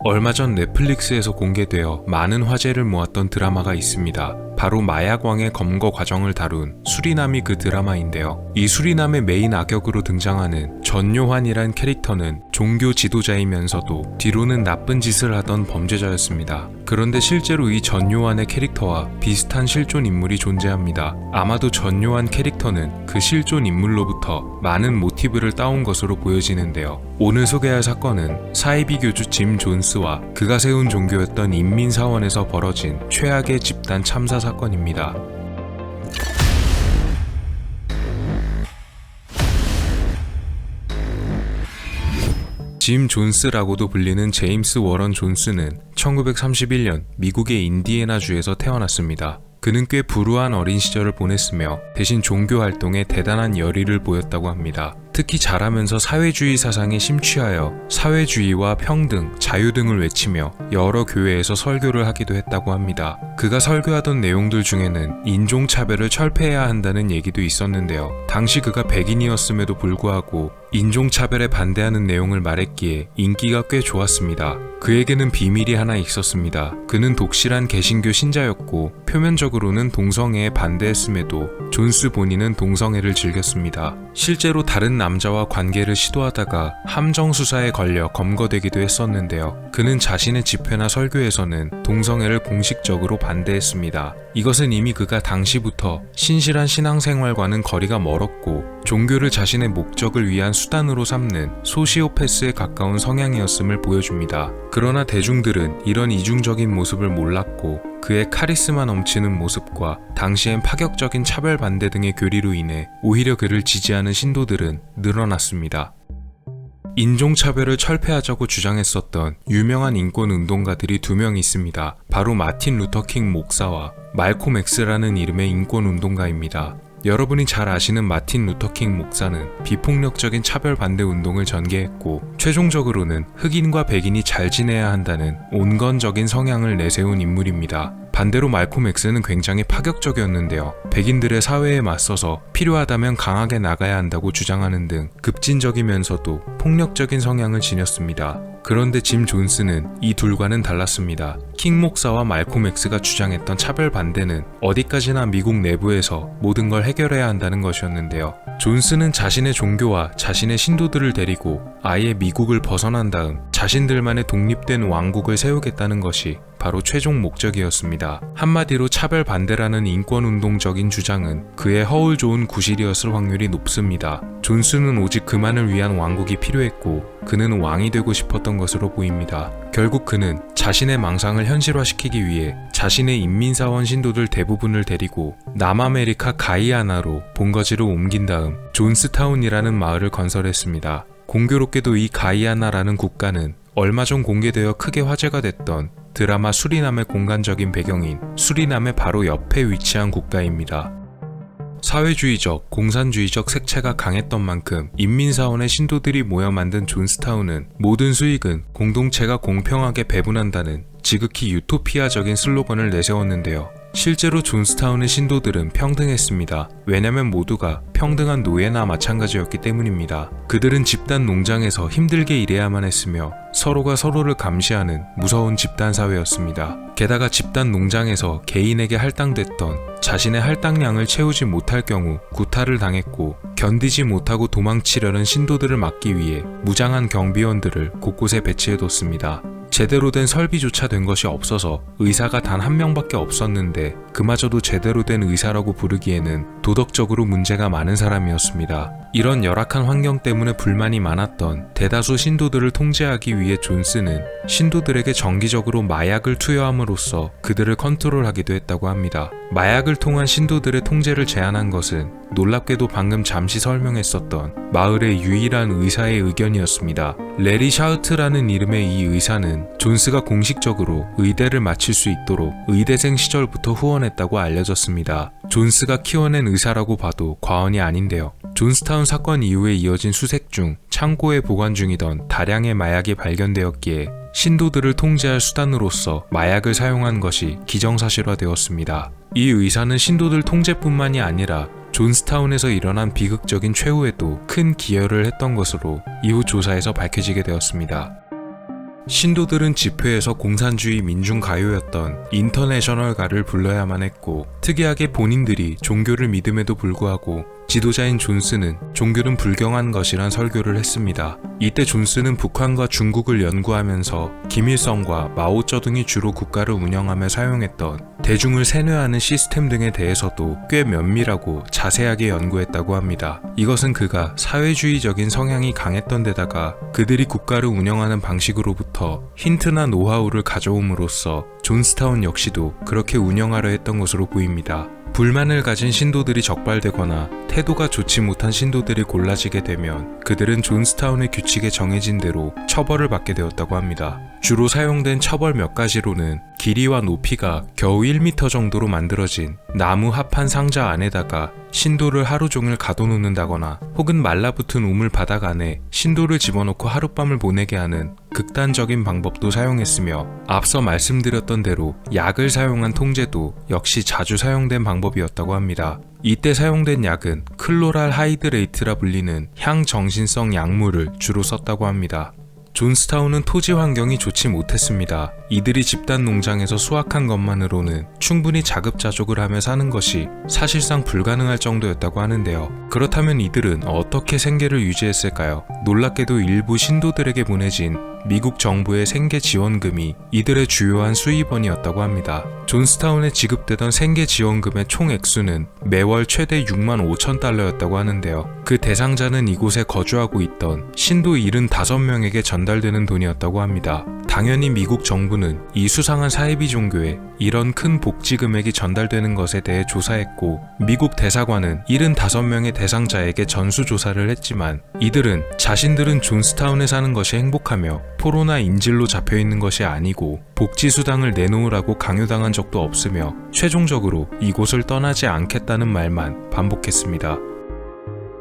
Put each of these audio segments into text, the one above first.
얼마 전 넷플릭스에서 공개되어 많은 화제를 모았던 드라마가 있습니다. 바로 마약왕의 검거 과정을 다룬 수리남이 그 드라마인데요. 이 수리남의 메인 악역으로 등장하는 전요환이란 캐릭터는 종교 지도자이면서도 뒤로는 나쁜 짓을 하던 범죄자였습니다. 그런데 실제로 이 전요환의 캐릭터와 비슷한 실존 인물이 존재합니다. 아마도 전요환 캐릭터는 그 실존 인물로부터 많은 모티브를 따온 것으로 보여지는데요. 오늘 소개할 사건은 사이비 교주 짐 존스와 그가 세운 종교였던 인민사원에서 벌어진 최악의 집단 참사 사건입니다. 짐 존스라고도 불리는 제임스 워런 존스는 1931년 미국의 인디애나주에서 태어났습니다. 그는 꽤 불우한 어린 시절을 보냈으며 대신 종교 활동에 대단한 열의를 보였다고 합니다. 특히 자라면서 사회주의 사상에 심취하여 사회주의와 평등, 자유 등을 외치며 여러 교회에서 설교를 하기도 했다고 합니다. 그가 설교하던 내용들 중에는 인종차별을 철폐해야 한다는 얘기도 있었는데요. 당시 그가 백인이었음에도 불구하고 인종차별에 반대하는 내용을 말했기에 인기가 꽤 좋았습니다. 그에게는 비밀이 하나 있었습니다. 그는 독실한 개신교 신자였고 표면적으로는 동성애에 반대했음에도 존스 본인은 동성애를 즐겼습니다. 실제로 다른 남자와 관계를 시도하다가 함정 수사에 걸려 검거되기도 했었는데요. 그는 자신의 집회나 설교에서는 동성애를 공식적으로 반대했습니다. 이것은 이미 그가 당시부터 신실한 신앙생활과는 거리가 멀었고 종교를 자신의 목적을 위한 수단으로 삼는 소시오패스에 가까운 성향이었음을 보여줍니다. 그러나 대중들은 이런 이중적인 모습을 몰랐고 그의 카리스마 넘치는 모습과 당시엔 파격적인 차별 반대 등의 교리로 인해 오히려 그를 지지하는 신도들은 늘어났습니다. 인종차별을 철폐하자고 주장했었던 유명한 인권운동가들이 두 명 있습니다. 바로 마틴 루터킹 목사와 말콤 X라는 이름의 인권운동가입니다. 여러분이 잘 아시는 마틴 루터킹 목사는 비폭력적인 차별 반대 운동을 전개했고 최종적으로는 흑인과 백인이 잘 지내야 한다는 온건적인 성향을 내세운 인물입니다. 반대로 말콤 X는 굉장히 파격적이었는데요. 백인들의 사회에 맞서서 필요하다면 강하게 나가야 한다고 주장하는 등 급진적이면서도 폭력적인 성향을 지녔습니다. 그런데 짐 존스는 이 둘과는 달랐습니다. 킹 목사와 말콤 X가 주장했던 차별 반대는 어디까지나 미국 내부에서 모든 걸 해결해야 한다는 것이었는데요. 존스는 자신의 종교와 자신의 신도들을 데리고 아예 미국을 벗어난 다음 자신들만의 독립된 왕국을 세우겠다는 것이 바로 최종 목적이었습니다. 한마디로 차별 반대라는 인권운동적인 주장은 그의 허울 좋은 구실이었을 확률이 높습니다. 존스는 오직 그만을 위한 왕국이 필요했고 그는 왕이 되고 싶었던 것으로 보입니다. 결국 그는 자신의 망상을 현실화시키기 위해 자신의 인민사원 신도들 대부분을 데리고 남아메리카 가이아나로 본거지로 옮긴 다음 존스타운이라는 마을을 건설했습니다. 공교롭게도 이 가이아나라는 국가는 얼마 전 공개되어 크게 화제가 됐던 드라마 수리남의 공간적인 배경인 수리남의 바로 옆에 위치한 국가입니다. 사회주의적, 공산주의적 색채가 강했던 만큼 인민사원의 신도들이 모여 만든 존스타운은 모든 수익은 공동체가 공평하게 배분한다는 지극히 유토피아적인 슬로건을 내세웠는데요. 실제로 존스타운의 신도들은 평등했습니다. 왜냐면 모두가 평등한 노예나 마찬가지였기 때문입니다. 그들은 집단 농장에서 힘들게 일해야만 했으며 서로가 서로를 감시하는 무서운 집단 사회였습니다. 게다가 집단 농장에서 개인에게 할당됐던 자신의 할당량을 채우지 못할 경우 구타를 당했고 견디지 못하고 도망치려는 신도들을 막기 위해 무장한 경비원들을 곳곳에 배치해뒀습니다. 제대로 된 설비조차 된 것이 없어서 의사가 단 한 명밖에 없었는데 그마저도 제대로 된 의사라고 부르기에는 도덕적으로 문제가 많은 사람이었습니다. 이런 열악한 환경 때문에 불만이 많았던 대다수 신도들을 통제하기 위해 존스는 신도들에게 정기적으로 마약을 투여함으로써 그들을 컨트롤하기도 했다고 합니다. 마약을 통한 신도들의 통제를 제안한 것은 놀랍게도 방금 잠시 설명했었던 마을의 유일한 의사의 의견이었습니다. 레리 샤우트라는 이름의 이 의사는 존스가 공식적으로 의대를 마칠 수 있도록 의대생 시절부터 후원했다고 알려졌습니다. 존스가 키워낸 의사라고 봐도 과언이 아닌데요. 존스타운 사건 이후에 이어진 수색 중 창고에 보관 중이던 다량의 마약이 발견되었기에 신도들을 통제할 수단으로서 마약을 사용한 것이 기정사실화되었습니다. 이 의사는 신도들 통제뿐만이 아니라 존스타운에서 일어난 비극적인 최후에도 큰 기여를 했던 것으로 이후 조사에서 밝혀지게 되었습니다. 신도들은 집회에서 공산주의 민중가요였던 인터내셔널가를 불러야만 했고, 특이하게 본인들이 종교를 믿음에도 불구하고 지도자인 존스는 종교는 불경한 것이란 설교를 했습니다. 이때 존스는 북한과 중국을 연구하면서 김일성과 마오쩌둥이 주로 국가를 운영하며 사용했던 대중을 세뇌하는 시스템 등에 대해서도 꽤 면밀하고 자세하게 연구했다고 합니다. 이것은 그가 사회주의적인 성향이 강했던 데다가 그들이 국가를 운영하는 방식으로부터 힌트나 노하우를 가져옴으로써 존스타운 역시도 그렇게 운영하려 했던 것으로 보입니다. 불만을 가진 신도들이 적발되거나 태도가 좋지 못한 신도들이 골라지게 되면 그들은 존스타운의 규칙에 정해진 대로 처벌을 받게 되었다고 합니다. 주로 사용된 처벌 몇 가지로는 길이와 높이가 겨우 1m 정도로 만들어진 나무 합판 상자 안에다가 신도를 하루 종일 가둬놓는다거나 혹은 말라붙은 우물 바닥 안에 신도를 집어넣고 하룻밤을 보내게 하는 극단적인 방법도 사용했으며, 앞서 말씀드렸던 대로 약을 사용한 통제도 역시 자주 사용된 방법이었다고 합니다. 이때 사용된 약은 클로랄 하이드레이트라 불리는 향정신성 약물을 주로 썼다고 합니다. 존스타운은 토지 환경이 좋지 못했습니다. 이들이 집단 농장에서 수확한 것만으로는 충분히 자급자족을 하며 사는 것이 사실상 불가능할 정도였다고 하는데요. 그렇다면 이들은 어떻게 생계를 유지했을까요? 놀랍게도 일부 신도들에게 보내진 미국 정부의 생계 지원금이 이들의 주요한 수입원이었다고 합니다. 존스타운에 지급되던 생계 지원금의 총 액수는 매월 최대 65,000달러였다고 하는데요. 그 대상자는 이곳에 거주하고 있던 신도 75명에게 전달되는 돈이었다고 합니다. 당연히 미국 정부는 이 수상한 사이비 종교에 이런 큰 복지 금액이 전달되는 것에 대해 조사했고, 미국 대사관은 75명의 대상자에게 전수조사를 했지만 이들은 자신들은 존스타운에 사는 것이 행복하며 포로나 인질로 잡혀있는 것이 아니고 복지수당을 내놓으라고 강요당한 적도 없으며 최종적으로 이곳을 떠나지 않겠다는 말만 반복했습니다.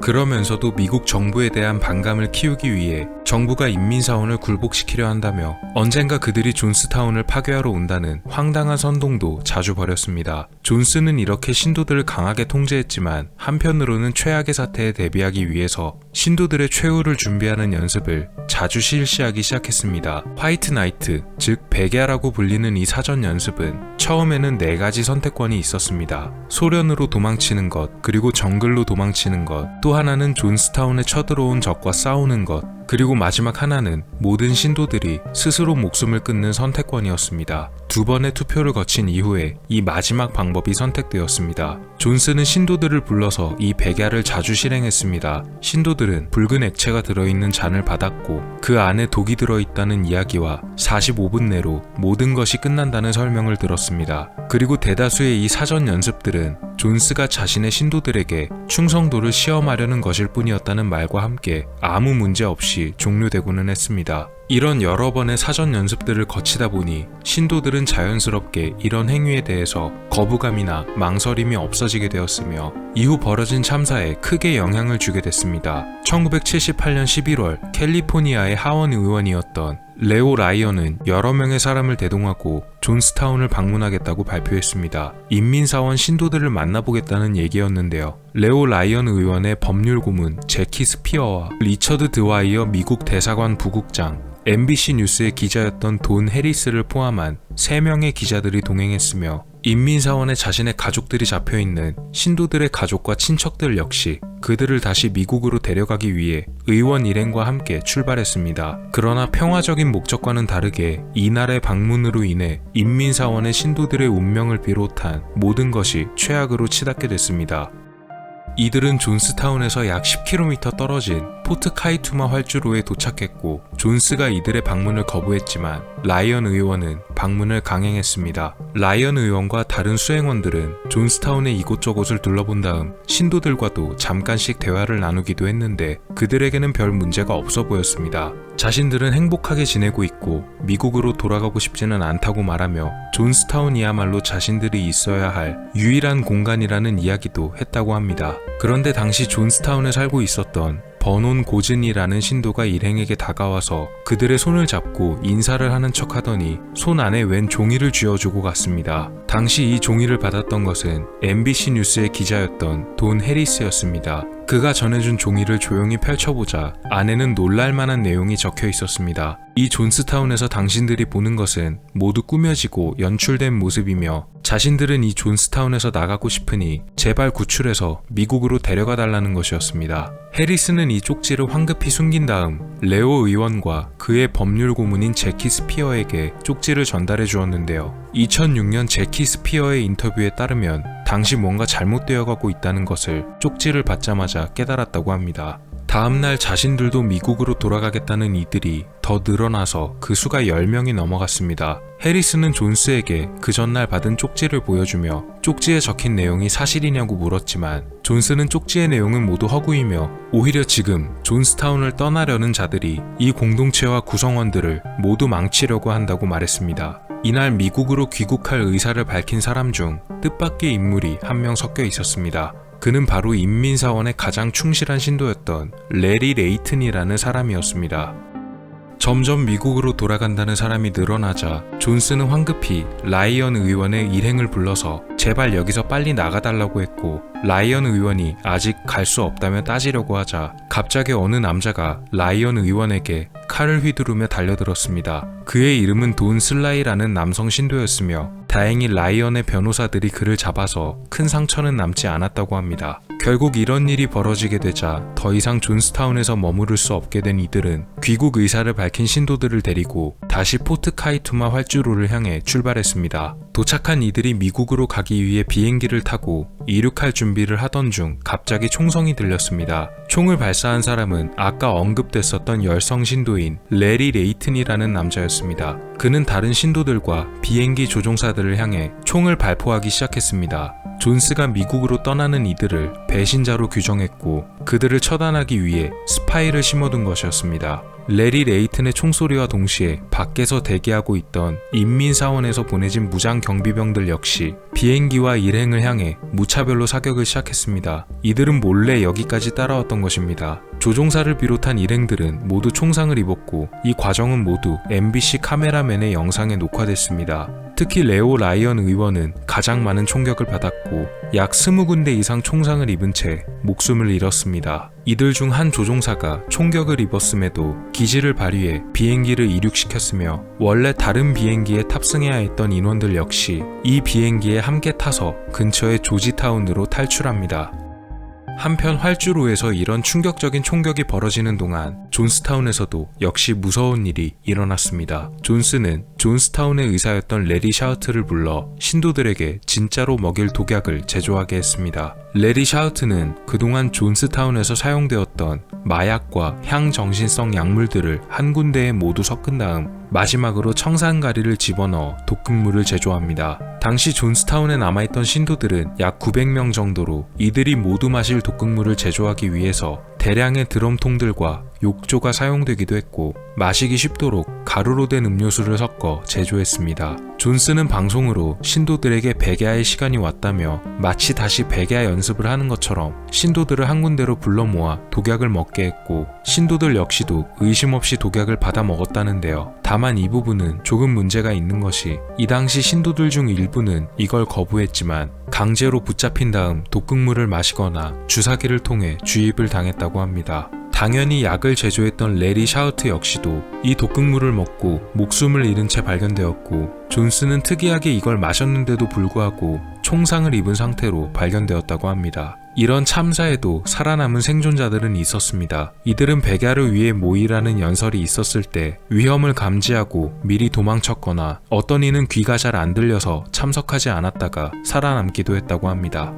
그러면서도 미국 정부에 대한 반감을 키우기 위해 정부가 인민사원을 굴복시키려 한다며 언젠가 그들이 존스타운을 파괴하러 온다는 황당한 선동도 자주 벌였습니다. 존스는 이렇게 신도들을 강하게 통제했지만 한편으로는 최악의 사태에 대비하기 위해서 신도들의 최후를 준비하는 연습을 자주 실시하기 시작했습니다. 화이트 나이트, 즉 백야라고 불리는 이 사전 연습은 처음에는 4가지 선택권이 있었습니다. 소련으로 도망치는 것, 그리고 정글로 도망치는 것, 또 하나는 존스타운에 쳐들어온 적과 싸우는 것, 그리고 마지막 하나는 모든 신도들이 스스로 목숨을 끊는 선택권이었습니다. 2번의 투표를 거친 이후에 이 마지막 방법이 선택되었습니다. 존스는 신도들을 불러서 이 백야를 자주 실행했습니다. 신도들은 붉은 액체가 들어있는 잔을 받았고 그 안에 독이 들어있다는 이야기와 45분 내로 모든 것이 끝난다는 설명을 들었습니다. 그리고 대다수의 이 사전 연습들은 존스가 자신의 신도들에게 충성도를 시험하려는 것일 뿐이었다는 말과 함께 아무 문제 없이 종료되고는 했습니다. 이런 여러 번의 사전 연습들을 거치다 보니 신도들은 자연스럽게 이런 행위에 대해서 거부감이나 망설임이 없어지게 되었으며 이후 벌어진 참사에 크게 영향을 주게 됐습니다. 1978년 11월 캘리포니아의 하원 의원이었던 레오 라이언은 여러 명의 사람을 대동하고 존스타운을 방문하겠다고 발표했습니다. 인민사원 신도들을 만나보겠다는 얘기였는데요. 레오 라이언 의원의 법률 고문 제키 스피어와 리처드 드와이어 미국 대사관 부국장, MBC 뉴스의 기자였던 돈 해리스를 포함한 3명의 기자들이 동행했으며 인민사원에 자신의 가족들이 잡혀있는 신도들의 가족과 친척들 역시 그들을 다시 미국으로 데려가기 위해 의원 일행과 함께 출발했습니다. 그러나 평화적인 목적과는 다르게 이날의 방문으로 인해 인민사원의 신도들의 운명을 비롯한 모든 것이 최악으로 치닫게 됐습니다. 이들은 존스타운에서 약 10km 떨어진 포트 카이투마 활주로에 도착했고 존스가 이들의 방문을 거부했지만 라이언 의원은 방문을 강행했습니다. 라이언 의원과 다른 수행원들은 존스타운의 이곳저곳을 둘러본 다음 신도들과도 잠깐씩 대화를 나누기도 했는데 그들에게는 별 문제가 없어 보였습니다. 자신들은 행복하게 지내고 있고 미국으로 돌아가고 싶지는 않다고 말하며 존스타운이야말로 자신들이 있어야 할 유일한 공간이라는 이야기도 했다고 합니다. 그런데 당시 존스타운에 살고 있었던 버논 고즌이라는 신도가 일행에게 다가와서 그들의 손을 잡고 인사를 하는 척 하더니 손 안에 웬 종이를 쥐어주고 갔습니다. 당시 이 종이를 받았던 것은 MBC 뉴스의 기자였던 돈 해리스였습니다. 그가 전해준 종이를 조용히 펼쳐보자 안에는 놀랄만한 내용이 적혀 있었습니다. 이 존스타운에서 당신들이 보는 것은 모두 꾸며지고 연출된 모습이며 자신들은 이 존스타운에서 나가고 싶으니 제발 구출해서 미국으로 데려가 달라는 것이었습니다. 해리스는 이 쪽지를 황급히 숨긴 다음 레오 의원과 그의 법률 고문인 제키 스피어에게 쪽지를 전달해 주었는데요. 2006년 제키 스피어의 인터뷰에 따르면 당시 뭔가 잘못되어 가고 있다는 것을 쪽지를 받자마자 깨달았다고 합니다. 다음날 자신들도 미국으로 돌아가겠다는 이들이 더 늘어나서 그 수가 10명이 넘어갔습니다. 해리스는 존스에게 그 전날 받은 쪽지를 보여주며 쪽지에 적힌 내용이 사실이냐고 물었지만 존스는 쪽지의 내용은 모두 허구이며 오히려 지금 존스타운을 떠나려는 자들이 이 공동체와 구성원들을 모두 망치려고 한다고 말했습니다. 이날 미국으로 귀국할 의사를 밝힌 사람 중 뜻밖의 인물이 한 명 섞여 있었습니다. 그는 바로 인민사원의 가장 충실한 신도였던 레리 레이튼이라는 사람이었습니다. 점점 미국으로 돌아간다는 사람이 늘어나자 존스는 황급히 라이언 의원의 일행을 불러서 제발 여기서 빨리 나가달라고 했고 라이언 의원이 아직 갈 수 없다며 따지려고 하자 갑자기 어느 남자가 라이언 의원에게 칼을 휘두르며 달려들었습니다. 그의 이름은 돈 슬라이라는 남성 신도였으며 다행히 라이언의 변호사들이 그를 잡아서 큰 상처는 남지 않았다고 합니다. 결국 이런 일이 벌어지게 되자 더 이상 존스타운에서 머무를 수 없게 된 이들은 귀국 의사를 밝힌 신도들을 데리고 다시 포트 카이투마 활주로를 향해 출발했습니다. 도착한 이들이 미국으로 가기 위해 비행기를 타고 이륙할 준비를 하던 중 갑자기 총성이 들렸습니다. 총을 발사한 사람은 아까 언급됐었던 열성 신도인 레리 레이튼이라는 남자였습니다. 그는 다른 신도들과 비행기 조종사들을 향해 총을 발포하기 시작했습니다. 존스가 미국으로 떠나는 이들을 배신자로 규정했고 그들을 처단하기 위해 스파이를 심어둔 것이었습니다. 레리 레이튼의 총소리와 동시에 밖에서 대기하고 있던 인민사원에서 보내진 무장 경비병들 역시 비행기와 일행을 향해 무차별로 사격을 시작했습니다. 이들은 몰래 여기까지 따라왔던 것입니다. 조종사를 비롯한 일행들은 모두 총상을 입었고 이 과정은 모두 MBC 카메라맨의 영상에 녹화됐습니다. 특히 레오 라이언 의원은 가장 많은 총격을 받았고 약 20군데 이상 총상을 입은 채 목숨을 잃었습니다. 이들 중 한 조종사가 총격을 입었음에도 기지를 발휘해 비행기를 이륙시켰으며 원래 다른 비행기에 탑승해야 했던 인원들 역시 이 비행기에 함께 타서 근처의 조지타운으로 탈출합니다. 한편 활주로에서 이런 충격적인 총격이 벌어지는 동안 존스타운에서도 역시 무서운 일이 일어났습니다. 존스는 존스타운의 의사였던 레리 샤우트를 불러 신도들에게 진짜로 먹일 독약을 제조하게 했습니다. 레리 샤우트는 그동안 존스타운에서 사용되었던 마약과 향정신성 약물들을 한 군데에 모두 섞은 다음 마지막으로 청산가리를 집어넣어 독극물을 제조합니다. 당시 존스타운에 남아있던 신도들은 약 900명 정도로 이들이 모두 마실 독극물을 제조하기 위해서 대량의 드럼통들과 욕조가 사용되기도 했고 마시기 쉽도록 가루로 된 음료수를 섞어 제조했습니다. 존스는 방송으로 신도들에게 백야의 시간이 왔다며 마치 다시 백야 연습을 하는 것처럼 신도들을 한 군데로 불러 모아 독약을 먹게 했고 신도들 역시도 의심 없이 독약을 받아 먹었다는데요. 다만 이 부분은 조금 문제가 있는 것이 이 당시 신도들 중 일부는 이걸 거부했지만 강제로 붙잡힌 다음 독극물을 마시거나 주사기를 통해 주입을 당했다고 합니다. 당연히 약을 제조했던 레리 샤우트 역시도 이 독극물을 먹고 목숨을 잃은 채 발견되었고 존스는 특이하게 이걸 마셨는데도 불구하고 총상을 입은 상태로 발견되었다고 합니다. 이런 참사에도 살아남은 생존자들은 있었습니다. 이들은 백야를 위해 모이라는 연설이 있었을 때 위험을 감지하고 미리 도망쳤거나 어떤 이는 귀가 잘 안 들려서 참석하지 않았다가 살아남기도 했다고 합니다.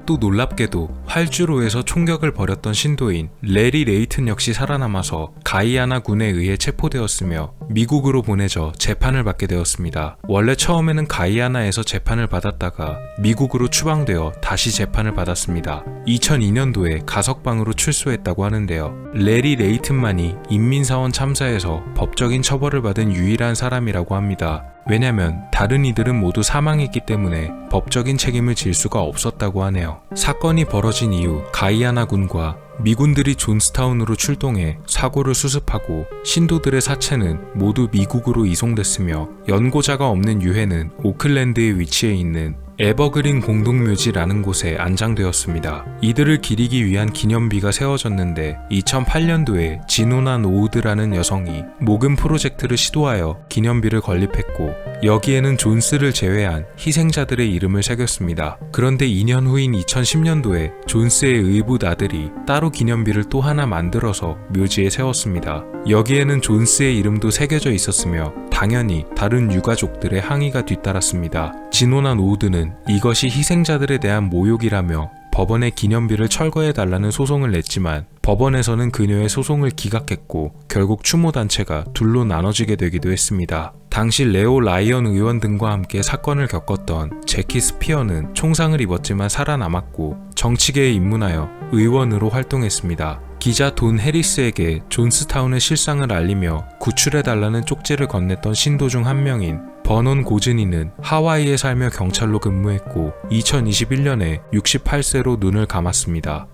또 놀랍게도 활주로에서 총격을 벌였던 신도인 레리 레이튼 역시 살아남아서 가이아나 군에 의해 체포되었으며 미국으로 보내져 재판을 받게 되었습니다. 원래 처음에는 가이아나에서 재판을 받았다가 미국으로 추방되어 다시 재판을 받았습니다. 2002년도에 가석방으로 출소했다고 하는데요. 레리 레이튼만이 인민사원 참사에서 법적인 처벌을 받은 유일한 사람이라고 합니다. 왜냐면 다른 이들은 모두 사망했기 때문에 법적인 책임을 질 수가 없었다고 하네요. 사건이 벌어진 이후 가이아나 군과 미군들이 존스타운으로 출동해 사고를 수습하고 신도들의 사체는 모두 미국으로 이송됐으며 연고자가 없는 유해는 오클랜드에 위치해 있는 에버그린 공동묘지라는 곳에 안장되었습니다. 이들을 기리기 위한 기념비가 세워졌는데 2008년도에 지노나 노우드라는 여성이 모금 프로젝트를 시도하여 기념비를 건립했고 여기에는 존스를 제외한 희생자들의 이름을 새겼습니다. 그런데 2년 후인 2010년도에 존스의 의붓 아들이 따로 기념비를 또 하나 만들어서 묘지에 세웠습니다. 여기에는 존스의 이름도 새겨져 있었으며 당연히 다른 유가족들의 항의가 뒤따랐습니다. 지노나 노우드는 이것이 희생자들에 대한 모욕이라며 법원에 기념비를 철거해달라는 소송을 냈지만 법원에서는 그녀의 소송을 기각했고 결국 추모단체가 둘로 나눠지게 되기도 했습니다. 당시 레오 라이언 의원 등과 함께 사건을 겪었던 제키 스피어는 총상을 입었지만 살아남았고 정치계에 입문하여 의원으로 활동했습니다. 기자 돈 해리스에게 존스타운의 실상을 알리며 구출해달라는 쪽지를 건넸던 신도 중 한 명인 버논 고즈니는 하와이에 살며 경찰로 근무했고 2021년에 68세로 눈을 감았습니다.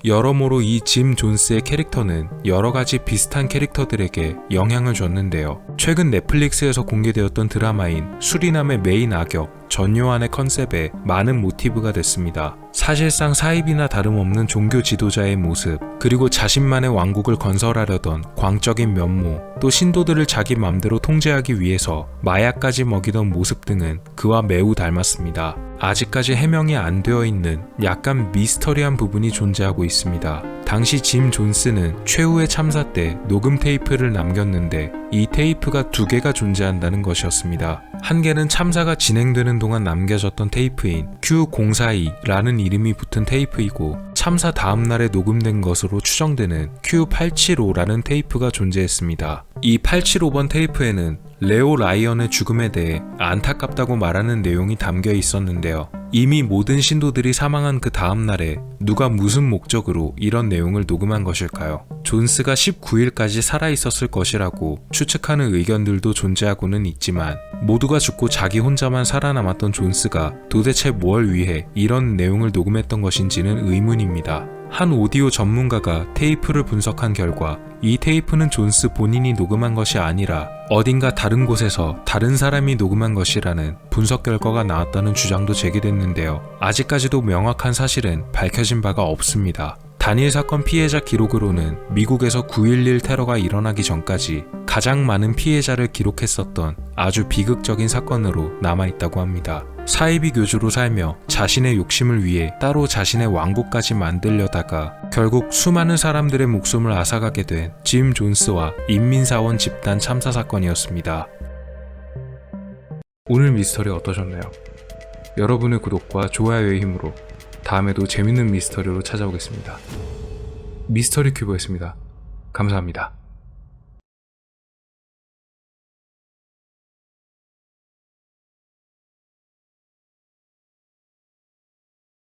여러모로 이 짐 존스의 캐릭터는 여러가지 비슷한 캐릭터들에게 영향을 줬는데요. 최근 넷플릭스에서 공개되었던 드라마인 수리남의 메인 악역 전요한의 컨셉에 많은 모티브가 됐습니다. 사실상 사입이나 다름없는 종교 지도자의 모습, 그리고 자신만의 왕국을 건설하려던 광적인 면모, 또 신도들을 자기 맘대로 통제하기 위해서 마약까지 먹이던 모습 등은 그와 매우 닮았습니다. 아직까지 해명이 안 되어 있는 약간 미스터리한 부분이 존재하고 있습니다. 당시 짐 존스는 최후의 참사 때 녹음 테이프를 남겼는데 이 테이프가 두 개가 존재한다는 것이었습니다. 한 개는 참사가 진행되는 동안 남겨졌던 테이프인 Q042라는 이름이 붙은 테이프이고 참사 다음날에 녹음된 것으로 추정되는 Q875라는 테이프가 존재했습니다. 이 875번 테이프에는 레오 라이언의 죽음에 대해 안타깝다고 말하는 내용이 담겨 있었는데요. 이미 모든 신도들이 사망한 그 다음날에 누가 무슨 목적으로 이런 내용을 녹음한 것일까요? 존스가 19일까지 살아있었을 것이라고 추측하는 의견들도 존재하고는 있지만 모두가 죽고 자기 혼자만 살아남았던 존스가 도대체 뭘 위해 이런 내용을 녹음했던 것인지는 의문입니다. 한 오디오 전문가가 테이프를 분석한 결과 이 테이프는 존스 본인이 녹음한 것이 아니라 어딘가 다른 곳에서 다른 사람이 녹음한 것이라는 분석 결과가 나왔다는 주장도 제기됐는데요. 아직까지도 명확한 사실은 밝혀진 바가 없습니다. 단일 사건 피해자 기록으로는 미국에서 9.11 테러가 일어나기 전까지 가장 많은 피해자를 기록했었던 아주 비극적인 사건으로 남아있다고 합니다. 사이비 교주로 살며 자신의 욕심을 위해 따로 자신의 왕국까지 만들려다가 결국 수많은 사람들의 목숨을 앗아가게 된 짐 존스와 인민사원 집단 참사 사건이었습니다. 오늘 미스터리 어떠셨나요? 여러분의 구독과 좋아요의 힘으로 다음에도 재밌는 미스터리로 찾아오겠습니다. 미스터리 큐브였습니다. 감사합니다.